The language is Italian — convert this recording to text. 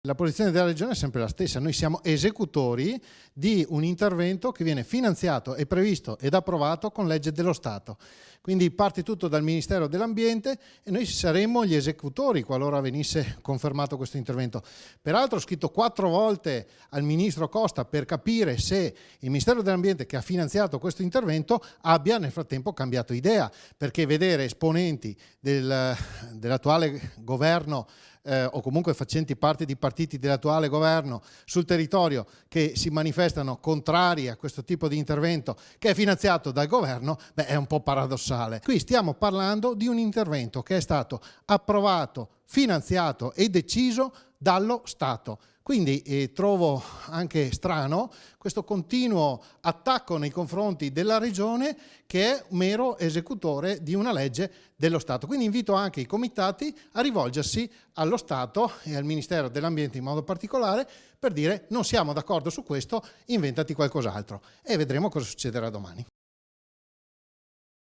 La posizione della Regione è sempre la stessa, noi siamo esecutori di un intervento che viene finanziato e previsto ed approvato con legge dello Stato. Quindi parte tutto dal Ministero dell'Ambiente e noi saremmo gli esecutori qualora venisse confermato questo intervento. Peraltro ho scritto 4 volte al Ministro Costa per capire se il Ministero dell'Ambiente, che ha finanziato questo intervento, abbia nel frattempo cambiato idea, perché vedere esponenti dell'attuale governo o comunque facenti parte di partiti dell'attuale governo sul territorio che si manifestano contrari a questo tipo di intervento che è finanziato dal governo, è un po' paradossale. Qui stiamo parlando di un intervento che è stato approvato, finanziato e deciso dallo Stato. Quindi trovo anche strano questo continuo attacco nei confronti della Regione, che è un mero esecutore di una legge dello Stato. Quindi invito anche i comitati a rivolgersi allo Stato e al Ministero dell'Ambiente in modo particolare per dire: non siamo d'accordo su questo, inventati qualcos'altro, e vedremo cosa succederà domani.